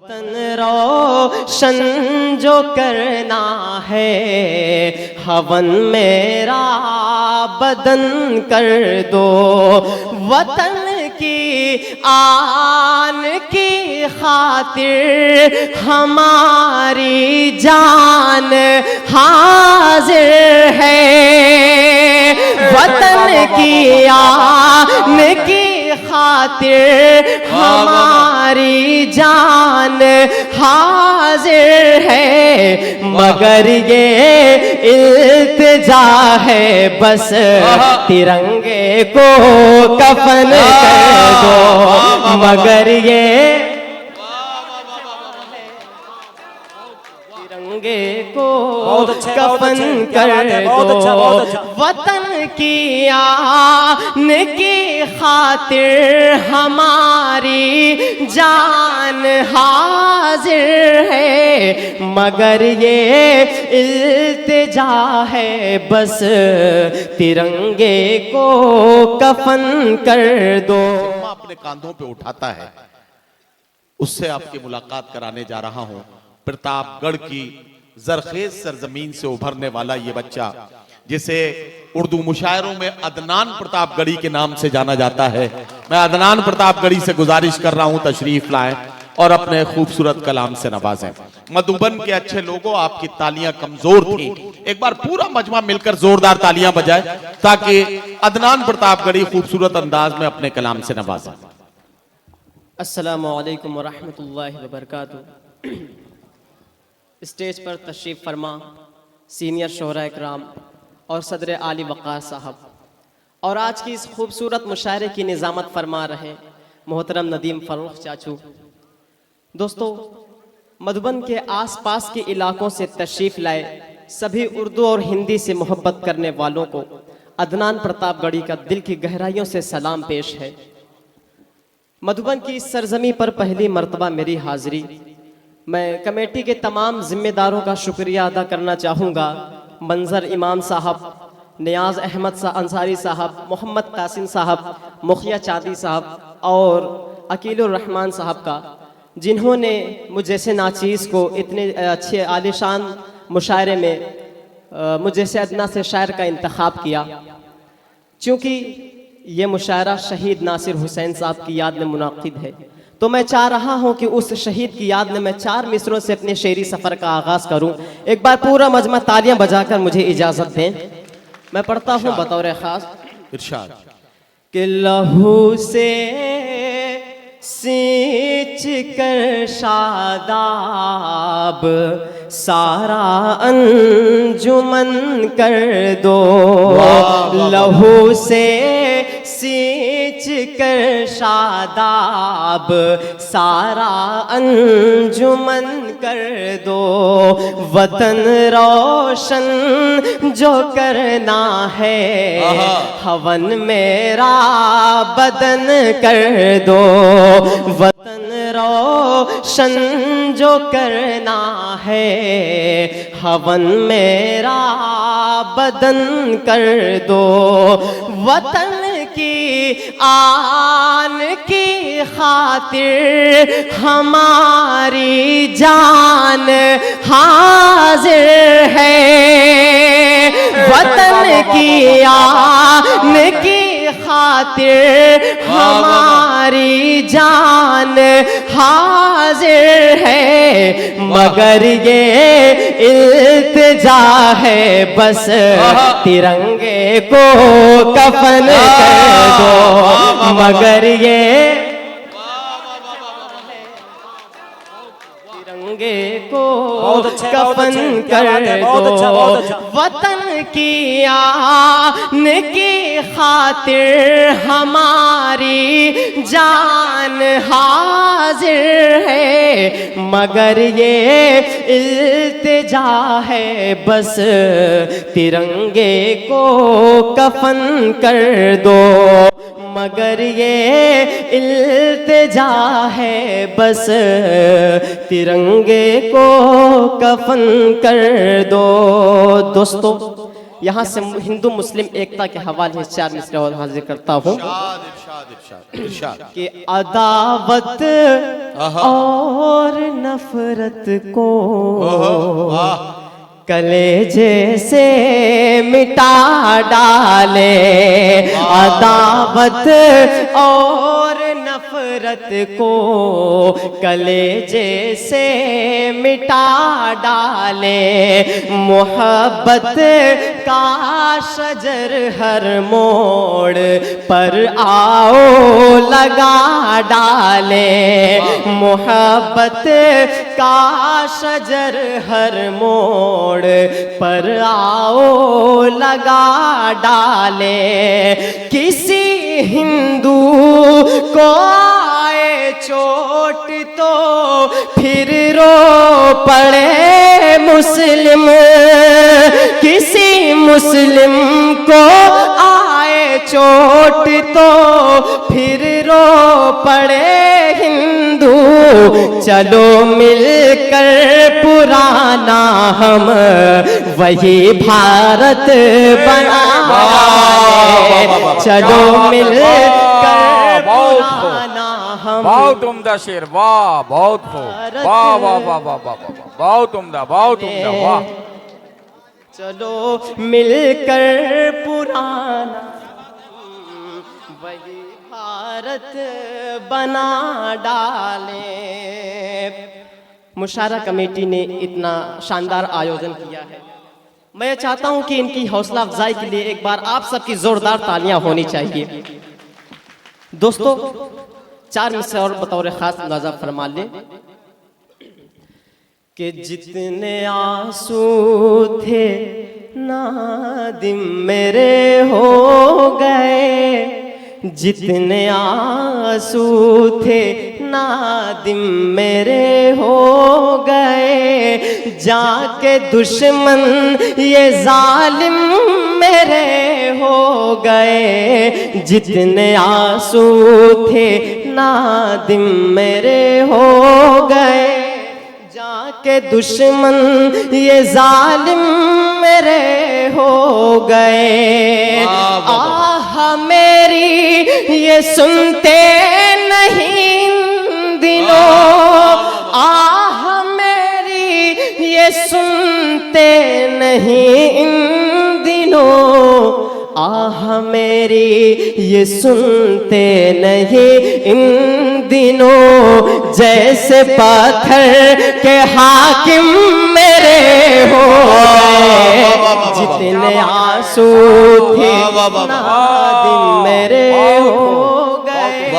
وطن روشن جو کرنا ہے ہون میرا بدن کر دو، وطن کی آن کی خاطر ہماری جان حاضر ہے، وطن کی آن کی خاطر ہماری جان حاضر ہے، مگر یہ التجا ہے بس ترنگے کو کفن کر دو، مگر یہ ترنگے کو کفن کر دو، وطن کی آن کی خاطر ہماری جان حاضر ہے، مگر یہ التجا ہے بس ترنگے کو کفن کر دو۔ اپنے کاندھوں پہ اٹھاتا ہے، اس سے آپ کی ملاقات کرانے جا رہا ہوں۔ پرتاپ گڑھ کی زرخیز سرزمین سے ابھرنے والا یہ بچہ، جسے اردو مشاعروں میں عدنان پرتاپ گڑھی کے نام سے جانا جاتا ہے، میں عدنان پرتاپ گڑھی سے گزارش کر رہا ہوں تشریف لائیں اور اپنے خوبصورت کلام سے نوازیں۔ مدھوبن کے اچھے لوگوں، آپ کی تالیاں کمزور تھیں، ایک بار پورا مجمع مل کر زوردار تالیاں بجائے تاکہ عدنان پرتاپ گڑھی خوبصورت انداز میں اپنے کلام سے نوازیں۔ السلام علیکم ورحمۃ اللہ وبرکاتہ۔ اسٹیج پر تشریف فرما سینئر شہراء اکرام اور صدر عالی وقار صاحب، اور آج کی اس خوبصورت مشاعرے کی نظامت فرما رہے محترم ندیم فروخ چاچو۔ دوستو، مدھوبن کے آس پاس کے علاقوں سے تشریف لائے سبھی اردو اور ہندی سے محبت کرنے والوں کو عدنان پرتاپ گڑھی کا دل کی گہرائیوں سے سلام پیش ہے۔ مدھوبن کی اس سرزمین پر پہلی مرتبہ میری حاضری، میں کمیٹی کے تمام ذمہ داروں کا شکریہ ادا کرنا چاہوں گا، منظر امام صاحب، نیاز احمد انصاری صاحب، محمد قاسم صاحب، مخیہ چادی صاحب اور عقیل الرحمن صاحب کا، جنہوں نے مجھ جیسے ناچیز کو اتنے اچھے عالیشان مشاعرے میں مجھ جیسے ادنا سے شاعر کا انتخاب کیا۔ چونکہ یہ مشاعرہ شہید ناصر حسین صاحب کی یاد میں منعقد ہے، تو میں چاہ رہا ہوں کہ اس شہید کی یاد میں 4 مصروں سے اپنے شعری سفر کا آغاز کروں۔ ایک بار پورا مجمع تالیاں بجا کر مجھے اجازت دیں۔ میں پڑھتا ہوں بطور خاص۔ ارشاد کہ لہو سے سینچ کر شاداب سارا انجمن کر دو، لہو سے سینچ کر شاداب سارا انجمن کر دو، وطن روشن جو کرنا ہے ہون میرا بدن کر دو، وطن روشن جو کرنا ہے ہون میرا بدن کر دو، وطن کی آن کی خاطر ہماری جان حاضر ہے، وطن کی آن کی خاطر ہماری جان حاضر ہے، مگر یہ التجا ہے بس ترنگے کو کفن کر دو، مگر یہ ترنگے کو کفن کر دو، وطن کی آن کی خاطر ہماری جان حاضر ہے، مگر یہ التجا ہے بس ترنگے کو کفن کر دو، مگر یہ التجا ہے بس ترنگے کو کفن کر دو۔ دوستو، یہاں سے ہندو مسلم ایکتا کے حوالے سے 4 مصرے اور حاضر کرتا ہوں کہ عداوت اور نفرت کو کلیجے سے مٹا ڈالے عداوت اور نفرت کو کلیجے سے مٹا ڈالے محبت کا شجر ہر موڑ پر آؤ لگا ڈالے محبت کا شجر ہر موڑ پر آؤ لگا ڈالے کسی ہندو کو آئے چوٹ تو پھر رو پڑے مسلم کسی مسلم کو آئے چوٹ تو پھر رو پڑے ہندو چلو مل کر پرانا ہم وہی بھارت بنائیں چلو مل کر پرانا ہم بہت عمدہ شعر واہ بہت خوب واہ واہ واہ واہ واہ بہت عمدہ واہ چلو مل کر پرانا وہی بھارت بنا ڈالیں مشاعرہ کمیٹی نے اتنا شاندار آیوجن کیا ہے میں چاہتا ہوں کہ ان کی حوصلہ افزائی کے لیے ایک بار آپ سب کی زوردار تالیاں ہونی چاہیے دوستو 4 مصرع اور بطور خاص ملاحظہ فرما لیں کہ جتنے آنسو تھے نادم میرے ہو گئے جتنے آنسو تھے نادم میرے ہو گئے جا کے دشمن یہ ظالم میرے ہو گئے جتنے آنسو تھے نادم میرے ہو گئے جا کے دشمن یہ ظالم میرے ہو گئے آہ میری یہ سنتے نہیں ان دنوں آہ میری یہ سنتے نہیں ان دنوں آہ میری یہ سنتے نہیں ان دنوں جیسے پتھر کے حاکم میرے ہو گئے جتنے آنسو تھے نادم میرے ہو گئے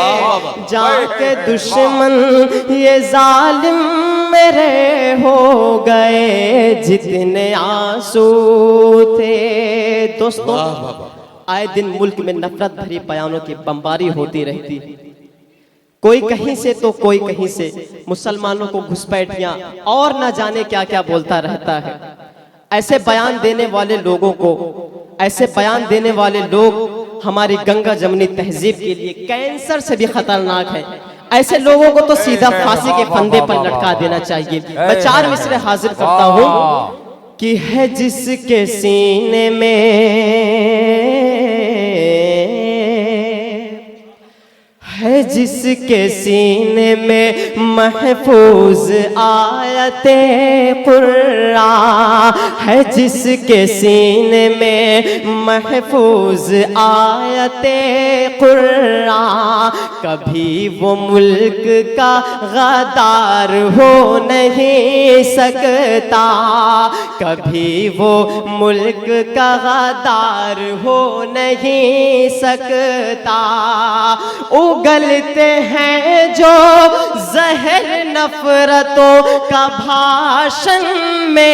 جا کے دشمن یہ ظالم میرے ہو گئے جتنے آنسو تھے دوستو آئے دن ملک میں نفرت بھری بیانوں کی بمباری ہوتی رہتی کوئی کہیں سے تو کوئی کہیں سے مسلمانوں کو گھسپیٹیاں اور نہ جانے کیا کیا بولتا رہتا ہے ایسے بیان دینے والے لوگوں کو ایسے بیان دینے والے لوگ ہماری گنگا جمنی تہذیب کے لیے کینسر سے بھی خطرناک ہیں ایسے لوگوں کو تو سیدھا پھانسی کے پھندے پر لٹکا دینا چاہیے میں 4 مصرع حاضر کرتا ہوں کہ ہے جس کے سینے میں ہے جس کے سینے میں محفوظ آیت قرآن ہے جس کے سینے میں محفوظ آیت قرآن کبھی وہ ملک کا غدار ہو نہیں سکتا کبھی وہ ملک کا غدار ہو نہیں سکتا اگلتے ہیں جو زہر نفرتوں کا بھاشن میں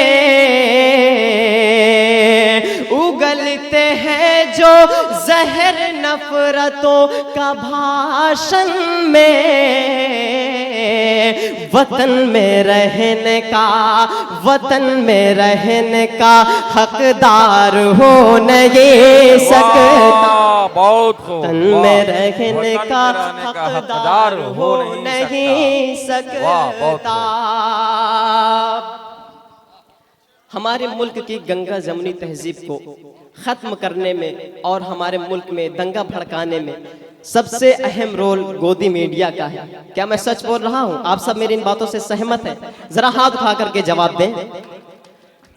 اگلتے ہیں جو زہر نفرتوں کا بھاشن میں وطن میں رہنے کا حقدار ہو نہیں سکتا بہت خوب وطن میں رہنے کا حقدار ہو نہیں سکتا ہمارے ملک کی گنگا جمنی تہذیب کو ختم کرنے میں اور ہمارے ملک میں دنگا بھڑکانے میں سب سے اہم رول گودی میڈیا کا ہے۔ کیا میں سچ بول رہا ہوں؟ آپ سب میری ان باتوں سے سہمت ہیں؟ ذرا ہاتھ اٹھا کر کے جواب دیں۔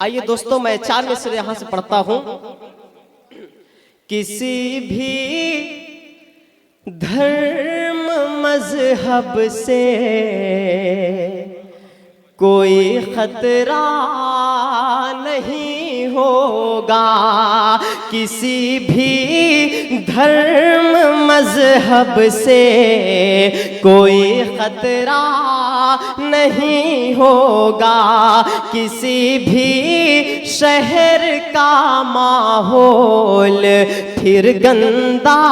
آئیے دوستوں، میں 4 مصرے یہاں سے پڑھتا ہوں۔ کسی بھی دھرم مذہب سے کوئی خطرہ نہیں ہوگا، کسی بھی دھرم مذہب سے کوئی خطرہ نہیں ہوگا، کسی بھی شہر کا ماحول پھر گندا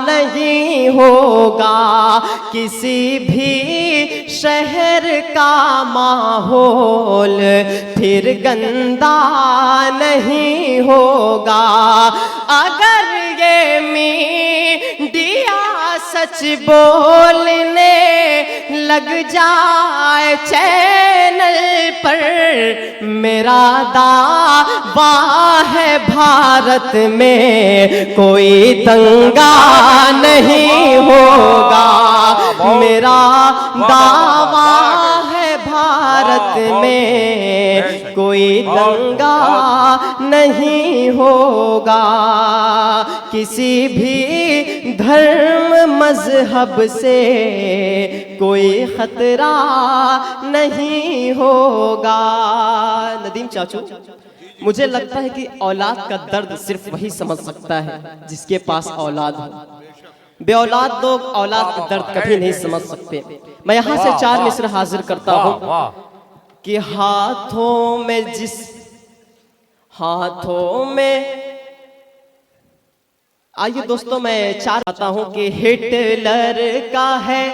نہیں ہوگا، کسی بھی شہر کا ماحول پھر گندا نہیں ہوگا۔ اگر یہ میڈیا سچ بولنے لگ جائے چینل پر، میرا دعویٰ ہے بھارت میں کوئی دنگا نہیں ہوگا، میرا دعویٰ ہے بھارت میں کوئی دنگا نہیں ہوگا، کسی بھی دھرم مذہب سے کوئی خطرہ نہیں ہوگا۔ ندیم چاچو، مجھے لگتا ہے کہ اولاد کا درد صرف وہی سمجھ سکتا ہے جس کے پاس اولاد ہو، بے اولاد لوگ اولاد کا درد کبھی نہیں سمجھ سکتے۔ میں یہاں سے 4 مصرے حاضر کرتا ہوں کہ ہاتھوں میں آئیے دوستوں، میں 4 آتا ہوں کہ ہٹلر کا ہے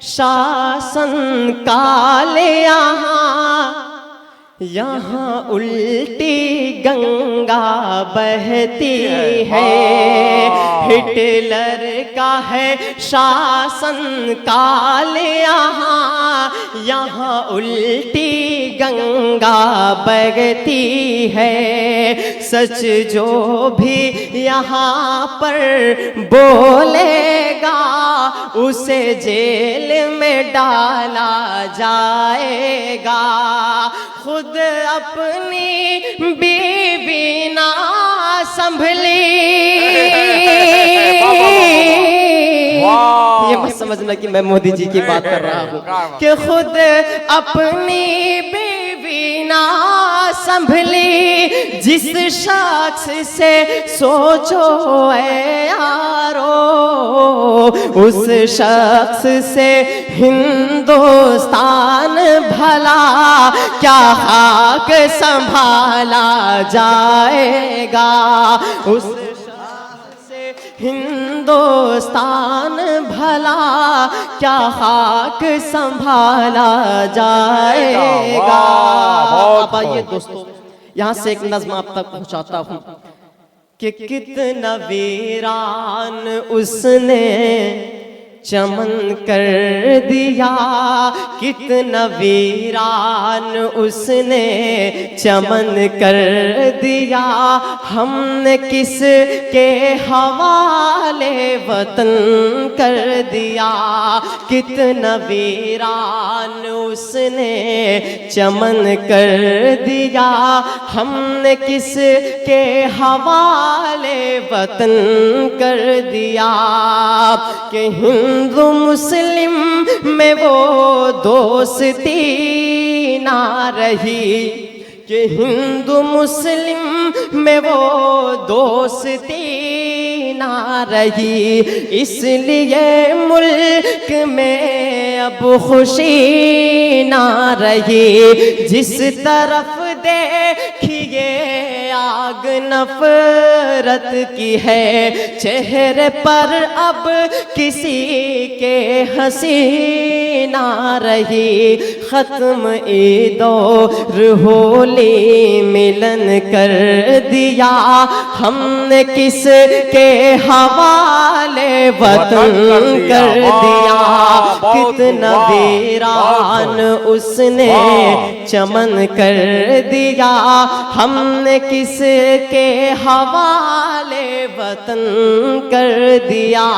شاسن کال، یہاں الٹی گنگا بہتی ہے، ہٹلر کا ہے شاسن کال، یہاں الٹی گنگا بہتی ہے، سچ جو بھی یہاں پر بولے گا اسے جیل میں ڈالا جائے گا، خود اپنی بیوی نہ سنبھلی، یہ مت سمجھنا کہ میں مودی جی کی بات کر رہا ہوں، کہ خود اپنی بیوی نہ سنبھلی، جس شخص سے سوچو اے یارو اس شخص سے ہندوستان بھلا کیا خاک سنبھالا جائے گا، اس شخص سے ہندوستان بھلا کیا خاک سنبھالا جائے گا۔ اب آئیے دوستو، یہاں سے ایک نظم آپ تک پہنچاتا ہوں کہ کتنا ویران اس نے چمن کر دیا، کتنا ویران اس نے چمن کر دیا، ہم نے کس کے حوالے وطن کر دیا، کتنا ویران اس نے چمن کر دیا، ہم نے کس کے حوالے وطن کر دیا، کہ ہندو مسلم میں وہ دوستی نہ رہی، کہ ہندو مسلم میں وہ دوستی نہ رہی، اس لیے ملک میں اب خوشی نہ رہی، جس طرف دیکھیے آگ نفرت کی ہے، چہرے پر اب کسی کے ہنسی نہ رہی، ختم عید اور ہولی ملن کر دیا، ہم نے کس کے حوالے وطن کر دیا، کتنا ویران اس نے چمن کر دیا، ہم نے کس کے حوالے وطن کر دیا.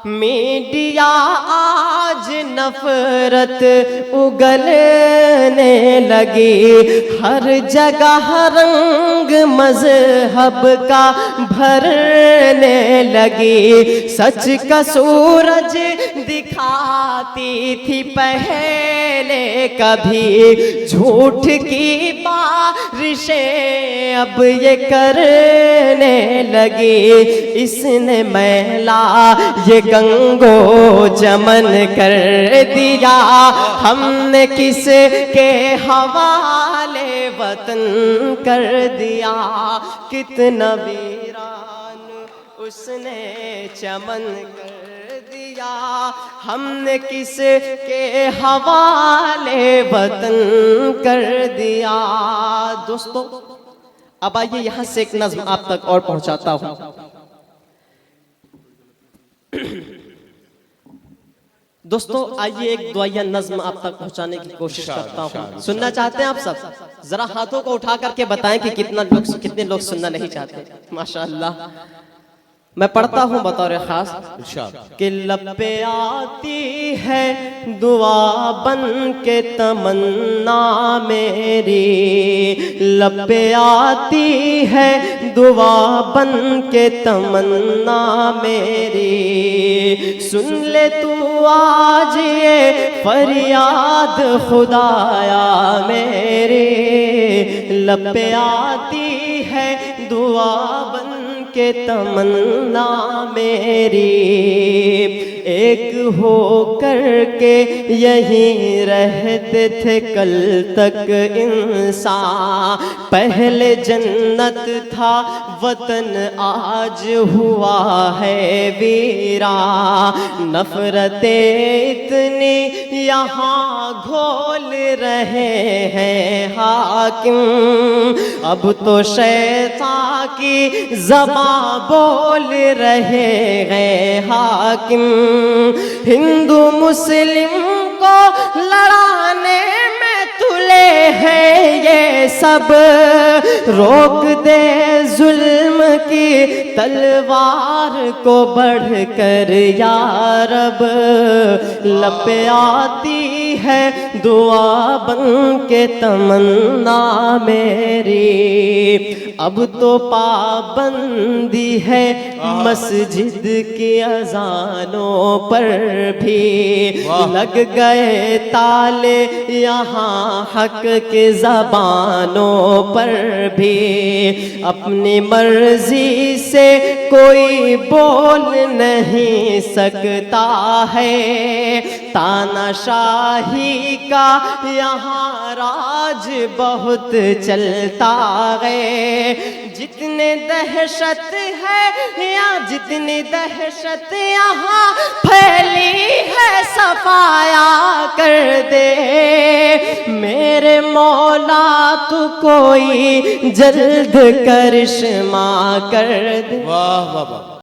میڈیا آج نفرت اگلنے لگی, ہر جگہ رنگ مذہب کا بھرنے لگی. سچ کا سورج دکھاتی تھی پہلے کبھی, جھوٹ کی بارشیں اب یہ کرنے لگی. اس نے میلا یہ گنگو چمن کر دیا, ہم نے کس کے حوالے وطن کر دیا. کتنا ویران اس نے چمن کر دیا, ہم نے کس کے حوالے وطن کر دیا. دوستو اب آئیے یہاں سے ایک نظم آپ تک اور پہنچاتا ہوں. دوستو آئیے ایک دعائیہ نظم آپ تک پہنچانے کی کوشش کرتا ہوں. سننا چاہتے ہیں آپ سب؟ ذرا ہاتھوں کو اٹھا کر کے بتائیں کہ کتنے لوگ سننا نہیں چاہتے. ماشاءاللہ. میں پڑھتا ہوں بطور خاص کہ لب پہ آتی ہے دعا بن کے تمنا میری, لب پہ آتی ہے دعا بن کے تمنا میری. سن لے تو آج یہ فریاد خدایا میری, لب پہ آتی ہے دعا بن کہ تمنا میری. ایک ہو کر کے یہیں رہتے تھے کل تک انسان, پہلے جنت تھا وطن آج ہوا ہے ویران. نفرتیں اتنی یہاں گھول رہے ہیں حاکم, اب تو شیطان کی زبان بول رہے ہیں حاکم. ہندو مسلم کو لڑانے میں تلے ہیں یہ سب, روک دے ظلم کی تلوار کو بڑھ کر یا رب. لب پہ آتی ہے دعا بن کے تمنا میری, اب تو پابندی ہے مسجد کی اذانوں پر بھی, لگ گئے تالے یہاں حق کی زبانوں پر بھی. اپنی مرضی سے کوئی بول نہیں سکتا ہے, تانا شاہی کا یہاں راج بہت چلتا ہے. جتنے دہشت ہے یا جتنی دہشت یہاں پھیلی ہے صفایا کر دے میرے مولا, تو کوئی جلد کرشمہ کر دے. واہ واہ واہ.